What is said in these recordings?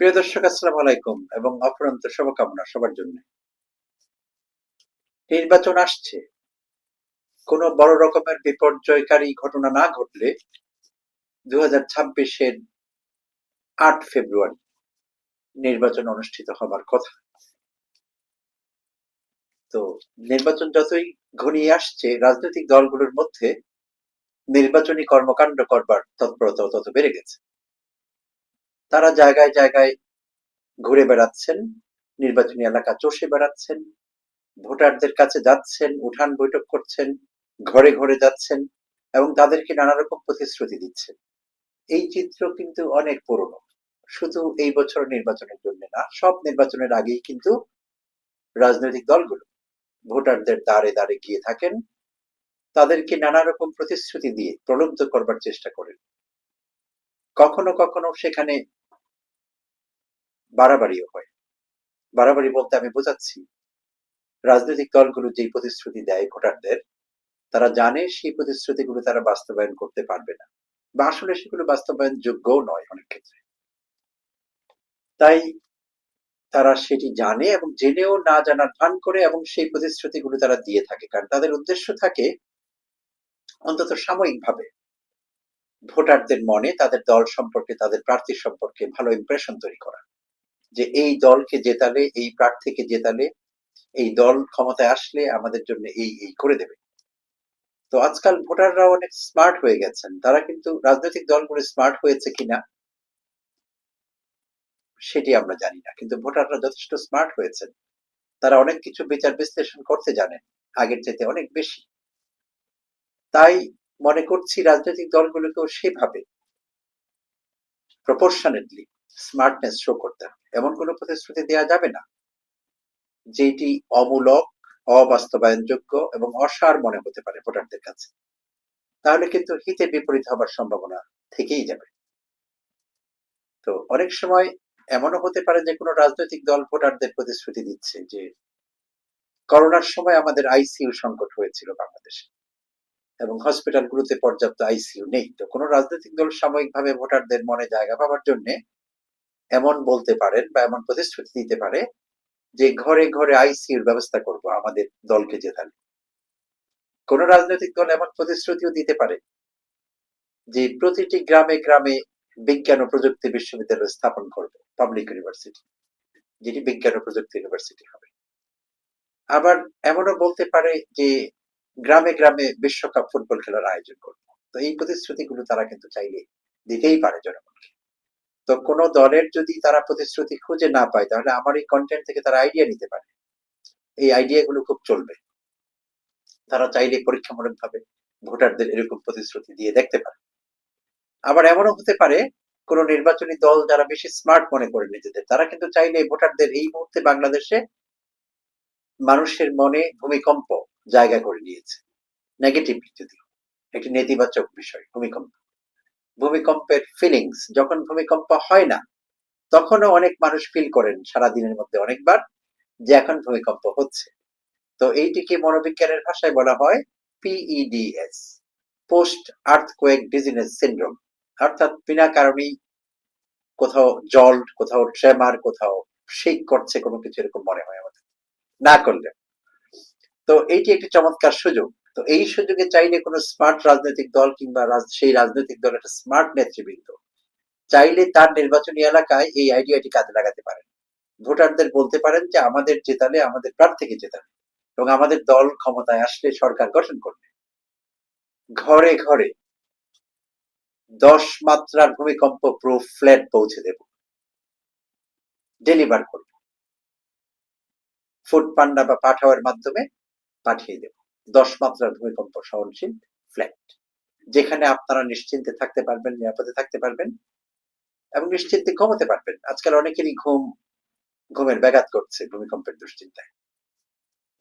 প্রিয় দর্শক, আসসালামু আলাইকুম এবং অফুরন্ত শুভকামনা সবার জন্য। নির্বাচন আসছে, কোনো বড় রকমের বিপর্যয়কারী ঘটনা না ঘটলে 2026-এর 8 ফেব্রুয়ারি নির্বাচন অনুষ্ঠিত হবার কথা। তো নির্বাচন যতই ঘনিয়ে আসছে, রাজনৈতিক দলগুলোর মধ্যে নির্বাচনী কর্মকাণ্ড করবার তৎপরতা তত বেড়ে গেছে। তারা জায়গায় জায়গায় ঘুরে বেড়াচ্ছেন, নির্বাচনী এলাকা চষে বেড়াচ্ছেন, ভোটারদের কাছে যাচ্ছেন, উঠান বৈঠক করছেন, ঘরে ঘরে যাচ্ছেন এবং তাদেরকে নানা রকম প্রতিশ্রুতি দিচ্ছেন। এই চিত্র কিন্তু অনেক পুরনো, শুধু এই বছর নির্বাচনের জন্য না, সব নির্বাচনের আগেই কিন্তু রাজনৈতিক দলগুলো ভোটারদের দ্বারে দ্বারে গিয়ে থাকেন, তাদেরকে নানা রকম প্রতিশ্রুতি দিয়ে প্রলুব্ধ করবার চেষ্টা করেন। কখনো কখনো সেখানে বাড়াবাড়িও হয়। বাড়াবাড়ি বলতে আমি বোঝাচ্ছি, রাজনৈতিক দলগুলো যেই প্রতিশ্রুতি দেয় ভোটারদের, তারা জানে সেই প্রতিশ্রুতিগুলো তারা বাস্তবায়ন করতে পারবে না, বা আসলে সেগুলো বাস্তবায়ন যোগ্যও নয় অনেক ক্ষেত্রে। তাই তারা সেটি জানে এবং জেনেও না জানার ভান করে এবং সেই প্রতিশ্রুতিগুলো তারা দিয়ে থাকে, কারণ তাদের উদ্দেশ্য থাকে অন্তত সাময়িকভাবে ভোটারদের মনে তাদের দল সম্পর্কে, তাদের প্রার্থী সম্পর্কে ভালো ইমপ্রেশন তৈরি করা, যে এই দলকে জেতালে, এই প্রার্থীকে জেতালে, এই দল ক্ষমতায় আসলে আমাদের জন্য এই এই করে দেবে। তো আজকাল ভোটাররা অনেক স্মার্ট হয়ে গেছেন, তারা কিন্তু রাজনৈতিক দলগুলো স্মার্ট হয়েছে কিনা সেটি আমরা জানি না, কিন্তু ভোটাররা যথেষ্ট স্মার্ট হয়েছেন। তারা অনেক কিছু বিচার বিশ্লেষণ করতে জানেন, আগের চাইতে অনেক বেশি। তাই মনে করছি রাজনৈতিক দলগুলোকেও সেভাবে প্রপোর্শনেটলি স্মার্টনেস শো করতে হবে। এমন কোনো প্রতিশ্রুতি দেওয়া যাবে না যেটি অমূলক, অবাস্তবায়নযোগ্য এবং অসার মনে হতে পারে ভোটারদের কাছে। তাহলে কিন্তু হিতে বিপরীত হবার সম্ভাবনা থেকেই যাবে। তো অনেক সময় এমনও হতে পারে যে কোনো রাজনৈতিক দল ভোটারদের প্রতিশ্রুতি দিচ্ছে যে করোনার সময় আমাদের আইসিইউ সংকট হয়েছিল বাংলাদেশে এবং হসপিটালগুলোতে পর্যাপ্ত আইসিইউ নেই। তো কোনো রাজনৈতিক দল সাময়িকভাবে ভোটারদের মনে জায়গা পাওয়ার জন্য এমন বলতে পারেন বা এমন প্রতিশ্রুতি দিতে পারে যে ঘরে ঘরে আইসিইউর ব্যবস্থা করব আমাদের দলকে জেতালে। কোন রাজনৈতিক দল এমন প্রতিশ্রুতিও দিতে পারে যে প্রতিটি গ্রামে গ্রামে বিজ্ঞান ও প্রযুক্তি বিশ্ববিদ্যালয় স্থাপন করবে, পাবলিক ইউনিভার্সিটি, যেটি বিজ্ঞান ও প্রযুক্তি ইউনিভার্সিটি হবে। আবার এমনও বলতে পারে যে গ্রামে গ্রামে বিশ্বকাপ ফুটবল খেলার আয়োজন করবে। তো এই প্রতিশ্রুতিগুলো তারা কিন্তু চাইলে দিতেই পারে জনগণকে। তো কোনো দলের যদি তারা প্রতিশ্রুতি খুঁজে না পায়, তাহলে আমার এই কন্টেন্ট থেকে তারা আইডিয়া নিতে পারে। এই আইডিয়া গুলো খুব চলবে। তারা চাইলে পরীক্ষামূলক ভাবে ভোটারদের এরকম প্রতিশ্রুতি দিয়ে দেখতে পারে। আবার এমনও হতে পারে কোন নির্বাচনী দল যারা বেশি স্মার্ট মনে করে নিজেদের, তারা কিন্তু চাইলে ভোটারদের এই মুহূর্তে বাংলাদেশে মানুষের মনে ভূমিকম্প জায়গা করে নিয়েছে, নেগেটিভ যদিও, একটি নেতিবাচক বিষয় ভূমিকম্প। ভূমিকম্পের ফিলিংস, যখন ভূমিকম্প হয় না তখনও অনেক মানুষ ফিল করেন সারাদিনের মধ্যে অনেকবার যে এখন ভূমিকম্প হচ্ছে। তো এইটিকে মনোবিজ্ঞানের ভাষায় বলা হয় পিইডিএস, পোস্ট আর্থকোয়েক ডিজিনেস সিন্ড্রোম। অর্থাৎ বিনা কারণেই কোথাও জল, কোথাও ট্রেমার, কোথাও শেক করছে কোনো কিছু, এরকম মনে হয় আমাদের না করলে। তো এইটি একটি চমৎকার সুযোগ। তো এই সুযোগে চাইলে কোনো স্মার্ট রাজনৈতিক দল কিংবা সেই রাজনৈতিক দল একটা স্মার্ট নেতৃবৃন্দ চাইলে তার নির্বাচনী এলাকায় এই আইডিয়াটি কাজে লাগাতে পারেন। ভোটারদের বলতে পারেন যে আমাদের জেতালে, আমাদের প্রার্থীকে জেতালে এবং আমাদের দল ক্ষমতায় আসলে সরকার গঠন করবে, ঘরে ঘরে 10 মাত্রার ভূমিকম্প প্রুফ ফ্ল্যাট পৌঁছে দেব, ডেলিভার করব, ফুড পান্ডা বা পাঠাওয়ার মাধ্যমে পাঠিয়ে দেব 10 মাত্রার ভূমিকম্প সহনশীল ফ্ল্যাট, যেখানে আপনারা নিশ্চিন্তে থাকতে পারবেন, নিরাপদে থাকতে পারবেন এবং নিশ্চিন্তে ঘুমোতে পারবেন। আজকাল অনেকেরই ঘুমের ব্যাঘাত ঘটছে ভূমিকম্পের দুশ্চিন্তায়।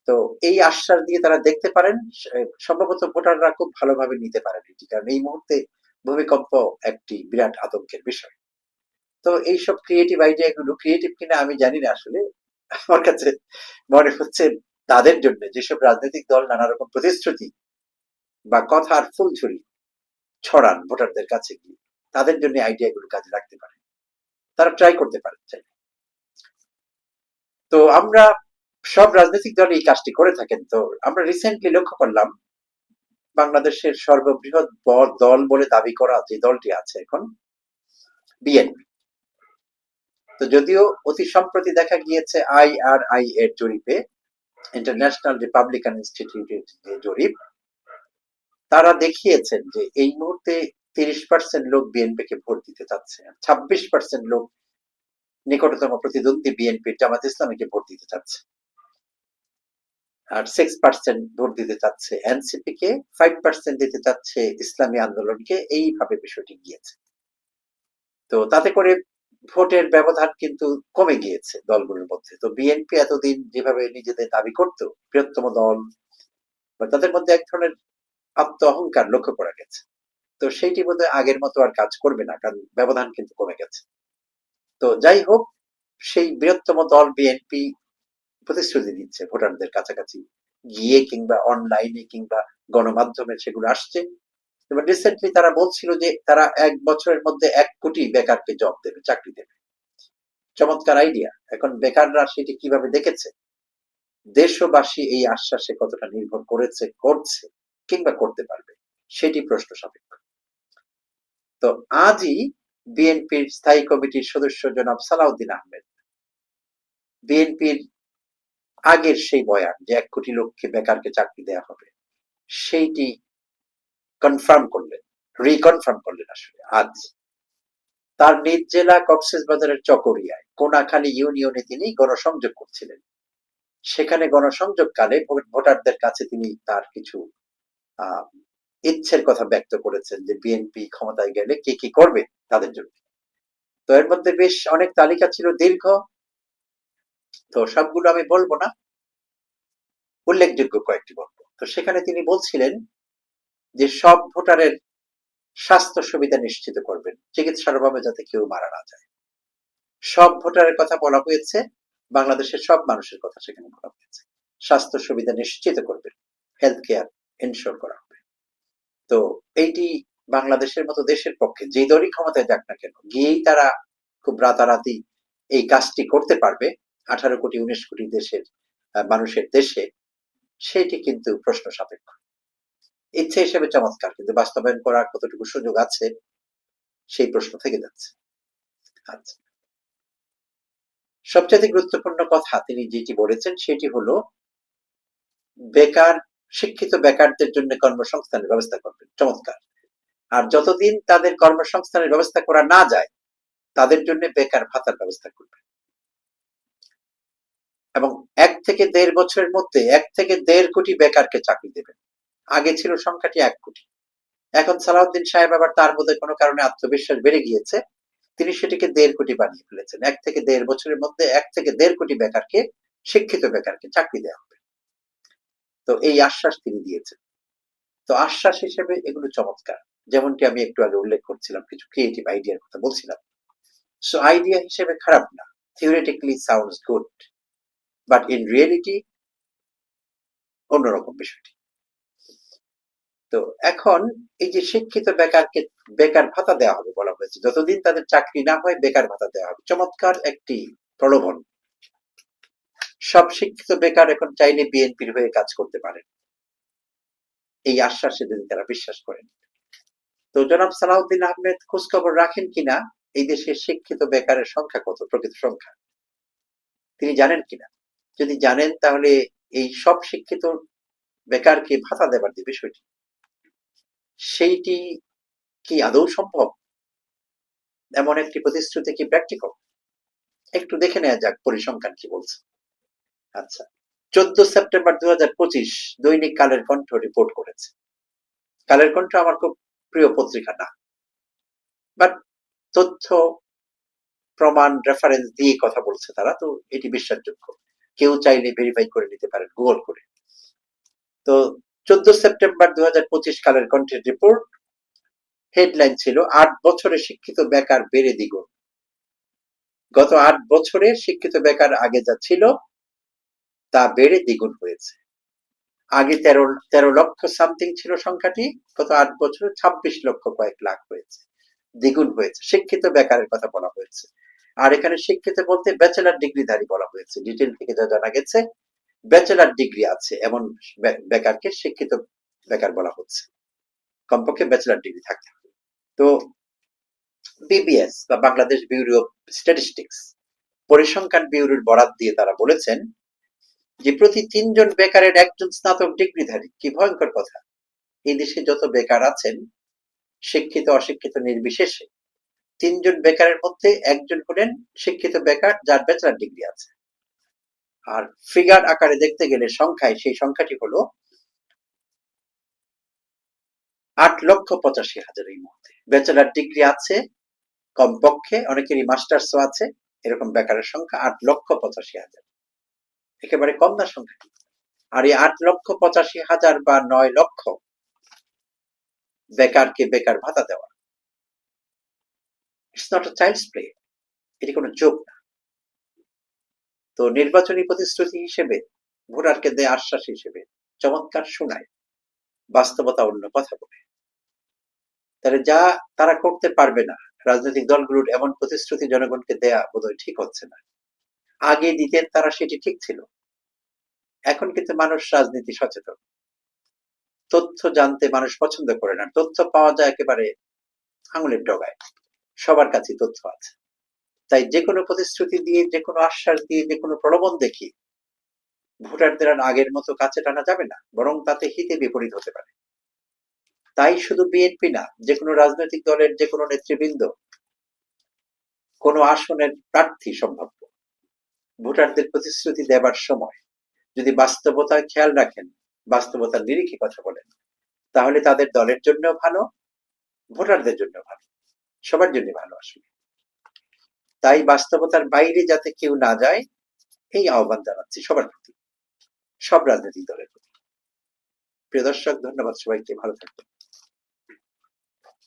তো এই আশ্বাস দিয়ে তারা দেখতে পারেন, সম্ভবত ভোটাররা খুব ভালোভাবে নিতে পারেন এটি, কারণ এই মুহূর্তে ভূমিকম্প একটি বিরাট আতঙ্কের বিষয়। তো এইসব ক্রিয়েটিভ আইডিয়া গুলো ক্রিয়েটিভ কিনা আমি জানি না আসলে, আমার কাছে মনে হচ্ছে তাদের জন্য যেসব রাজনৈতিক দল নানা রকম প্রতিশ্রুতি বা কথার ফুলঝুরি ছড়ান ভোটারদের কাছে গিয়ে, তাদের জন্য আইডিয়া গুলো কাজে লাগতে পারে। তারা ট্রাই করতে পারে। তো আমরা সব রাজনৈতিক দল এই কাজটি করে থাকেন। তো আমরা রিসেন্টলি লক্ষ্য করলাম বাংলাদেশের সর্ববৃহৎ দল বলে দাবি করা যে দলটি আছে এখন, বিএনপি। তো যদিও অতি সম্প্রতি দেখা গিয়েছে IRI এর জরিপে, ইন্টারন্যাশনাল রিপাবলিকান ইনস্টিটিউটের যে জরিপ, তারা দেখিয়েছেন যে এই মুহূর্তে 30% লোক বিএনপিকে ভোট দিতে চাচ্ছে, 26% লোক নিকটতম প্রতিদ্বন্দ্বী বিএনপি জামাত ইসলামীকে ভোট দিতে চাচ্ছে, আর 6% ভোট দিতে চাচ্ছে এনসিপি কে, 5% দিতে চাচ্ছে ইসলামী আন্দোলনকে। এইভাবে বিষয়টি গিয়েছে। তো তাতে করে ভোটের ব্যবধান কিন্তু কমে গিয়েছে দলগুলোর মধ্যে। তো বিএনপি এতদিন যেভাবে নিজেদের দাবি করত বৃহত্তম দল, তাদের মধ্যে এক ধরনের আত্ম অহংকার লক্ষ্য করা গেছে। তো সেইটি বোধহয় আগের মতো আর কাজ করবে না, কারণ ব্যবধান কিন্তু কমে গেছে। তো যাই হোক, সেই বৃহত্তম দল বিএনপি প্রতিশ্রুতি দিচ্ছে ভোটারদের কাছাকাছি গিয়ে, কিংবা অনলাইনে কিংবা গণমাধ্যমে সেগুলো আসছে। এবার রিসেন্টলি তারা বলছিল যে তারা 1 বছরের মধ্যে 1 কোটি বেকারকে জব দেবে, চাকরি দেবে। চমৎকার আইডিয়া। এখন বেকাররা সেটি কিভাবে দেখেছে, দেশবাসী এই আশ্বাসে কতটা নির্ভর করেছে, করছে কিংবা করতে পারবে, সেটি প্রশ্ন সাপেক্ষ। তো আজই বিএনপির স্থায়ী কমিটির সদস্য জনাব সালাউদ্দিন আহমেদ বিএনপির আগের সেই বয়ান যে 1 কোটি লোককে বেকারকে চাকরি দেওয়া হবে, সেইটি কনফার্ম করলেন, রিকনফার্ম করলেন আসলে আজ। তার নিজ জেলা কক্সবাজারের চকরিয়ায় কোনাখালী ইউনিয়নে তিনি গণসংযোগ করছিলেন। সেখানে গণসংযোগকালে ভোটারদের কাছে তিনি তার কিছু ইচ্ছের কথা ব্যক্ত করেছেন যে বিএনপি ক্ষমতায় গেলে কি কি করবে তাদের জন্য। তো এর মধ্যে বেশ অনেক তালিকা ছিল, দীর্ঘ। তো সবগুলো আমি বলবো না, উল্লেখযোগ্য কয়েকটি বলবো। তো সেখানে তিনি বলছিলেন যে সব ভোটারের স্বাস্থ্য সুবিধা নিশ্চিত করবেন, চিকিৎসার অভাবে যাতে কেউ মারা না যায়। সব ভোটারের কথা বলা হয়েছে, বাংলাদেশের সব মানুষের কথা সেখানে বলা হয়েছে। স্বাস্থ্য সুবিধা নিশ্চিত করবেন, হেলথ কেয়ার এনশোর করা হবে। তো এইটি বাংলাদেশের মতো দেশের পক্ষে যে দলই ক্ষমতায় যাক না কেন, গিয়েই তারা খুব রাতারাতি এই কাজটি করতে পারবে 18 কোটি 19 কোটি দেশের মানুষের দেশে, সেটি কিন্তু প্রশ্ন সাপেক্ষ। ইচ্ছে হিসেবে চমৎকার, কিন্তু বাস্তবায়ন করার কতটুকু সুযোগ আছে সেই প্রশ্ন থেকে যাচ্ছে। আচ্ছা, সবচেয়ে গুরুত্বপূর্ণ কথা তিনি যেটি বলেছেন সেটি হলো বেকার, শিক্ষিত বেকারদের জন্য কর্মসংস্থানের ব্যবস্থা করবেন। চমৎকার। আর যতদিন তাদের কর্মসংস্থানের ব্যবস্থা করা না যায়, তাদের জন্য বেকার ভাতার ব্যবস্থা করবেন। এবং 1 থেকে 1.5 বছরের মধ্যে 1 থেকে 1.5 কোটি বেকারকে চাকরি দেবেন। আগে ছিল সংখ্যাটি 1 কোটি। এখন সালাউদ্দিন সাহেব আবার তার মধ্যে কোনো কারণে আত্মবিশ্বাস বেড়ে গিয়েছে, তিনি সেটিকে 1.5 কোটি বানিয়ে ফেলেছেন। 1 থেকে 1.5 বছরের মধ্যে 1 থেকে 1.5 কোটি বেকারকে, শিক্ষিত বেকারকে চাকরি দেওয়া হবে। তো এই আশ্বাস তিনি দিয়েছেন। তো আশ্বাস হিসেবে এগুলো চমৎকার। যেমনটি আমি একটু আগে উল্লেখ করছিলাম, কিছু ক্রিয়েটিভ আইডিয়ার কথা বলছিলাম। সো আইডিয়া হিসেবে খারাপ না, theoretically sounds good, but in reality অন্যরকম বিষয়টি। তো এখন এই যে শিক্ষিত বেকারকে বেকার ভাতা দেওয়া হবে বলা হয়েছে, যতদিন তাদের চাকরি না হয় বেকার ভাতা দেওয়া হবে। চমৎকার একটি প্রলোভন। সব শিক্ষিত বেকার এখন চাইলে বিএনপির হয়ে কাজ করতে পারেন, এই আশ্বাসে যদি তারা বিশ্বাস করেন। তো জনাব সালাউদ্দিন আহমেদ খোঁজখবর রাখেন কিনা এই দেশের শিক্ষিত বেকারের সংখ্যা কত, প্রকৃত সংখ্যা তিনি জানেন কিনা? যদি জানেন তাহলে এই সব শিক্ষিত বেকারকে ভাতা দেবার যে বিষয়টি, সেইটি কি আদৌ সম্ভব? এমন একটি প্রতিশ্রুতি কি প্র্যাকটিক্যাল? একটু দেখে নেওয়া যাক পরিসংখ্যান কি বলছে। আচ্ছা, 14 সেপ্টেম্বর 2025 দৈনিক কালের কণ্ঠ রিপোর্ট করেছে। কালের কণ্ঠ আমার খুব প্রিয় পত্রিকা না, বাট তথ্য প্রমাণ রেফারেন্স দিয়ে কথা বলছে তারা, তো এটি বিশ্বাসযোগ্য। কেউ চাইলে ভেরিফাই করে নিতে পারেন গুগল করে। তো 14 সেপ্টেম্বর 2025 কালের কণ্ঠের রিপোর্ট, হেডলাইন ছিল 8 বছরে শিক্ষিত বেকার বেড়ে দ্বিগুণ। গত 8 বছরে শিক্ষিত বেকার আগে যা ছিল তা বেড়ে দ্বিগুণ হয়েছে। আগে 13 লক্ষ সামথিং ছিল সংখ্যাটি, গত 8 বছরে 26 লক্ষ কয়েক লাখ হয়েছে, দ্বিগুণ হয়েছে। শিক্ষিত বেকারের কথা বলা হয়েছে। আর এখানে শিক্ষিত বলতে ব্যাচেলর ডিগ্রিধারী বলা হয়েছে। ডিটেল থেকে যা জানা গেছে ব্যাচেলর ডিগ্রি আছে এমন বেকারকে শিক্ষিত বেকার বলা হচ্ছে। কমপক্ষে ব্যাচেলর ডিগ্রি থাকতে হবে। তো বিবিএস বা বাংলাদেশ ব্যুরো অফ স্ট্যাটিস্টিক্স পরিসংখ্যান ব্যুরোর বরাত দিয়ে তারা বলেছেন যে প্রতি ৩ জন বেকারের একজন স্নাতক ডিগ্রিধারী। কি ভয়ঙ্কর কথা! এই দেশে যত বেকার আছেন শিক্ষিত অশিক্ষিত নির্বিশেষে ৩ জন বেকারের মধ্যে একজন হলেন শিক্ষিত বেকার যার ব্যাচেলর ডিগ্রি আছে। আর ফিগার আকারে দেখতে গেলে সংখ্যায় সেই সংখ্যাটি হলো ৮,৮৫,০০০ এই মুহূর্তে। ব্যাচেলর ডিগ্রি আছে কমপক্ষে, অনেকেরই মাস্টার্সও আছে, এরকম বেকারের সংখ্যা ৮,৮৫,০০০। একেবারে কম না সংখ্যাটি? আর এই ৮,৮৫,০০০ বা ৯ লক্ষ বেকারকে বেকার ভাতা দেওয়া, it's not a child's play. এটি কোনো জোক না। তো নির্বাচনী প্রতিশ্রুতি হিসেবে, ভোটারকে দেয় আশ্বাস হিসেবে চমৎকার শোনায়, বাস্তবতা অন্য কথা বলে। তাহলে যা তারা করতে পারবে না, রাজনৈতিক দলগুলোর এমন প্রতিশ্রুতি জনগণকে দেয়া বোধহয় ঠিক হচ্ছে না। আগে দিতেন তারা, সেটি ঠিক ছিল। এখন কিন্তু মানুষ রাজনীতি সচেতন। তথ্য জানতে মানুষ পছন্দ করে না। তথ্য পাওয়া যায় একেবারে আঙুলের ডগায়। সবার কাছে তথ্য আছে। তাই যেকোনো প্রতিশ্রুতি দিয়ে, যেকোনো আশ্বাস দিয়ে, যেকোনো প্রলোভন দেখিয়ে ভোটারদের আর আগের মতো কাছে টানা যাবে না, বরং তাতে হিতে বিপরীত হতে পারে। তাই শুধু বিএনপি না, যেকোনো রাজনৈতিক দলের যেকোনো নেতৃবৃন্দ কোনো আসনের প্রার্থী সম্ভাব্য ভোটারদের প্রতিশ্রুতি দেবার সময় যদি বাস্তবতার খেয়াল রাখেন, বাস্তবতার নিরিখে কথা বলেন, তাহলে তাদের দলের জন্য ভালো, ভোটারদের জন্য ভালো, সবার জন্য ভালো আসলে। তাই বাস্তবতার বাইরে যাতে কেউ না যায়, এই আহ্বান জানাচ্ছি সবার প্রতি, সব রাজনৈতিক দলের প্রতি। প্রিয় দর্শক, ধন্যবাদ সবাইকে। ভালো থাকবেন।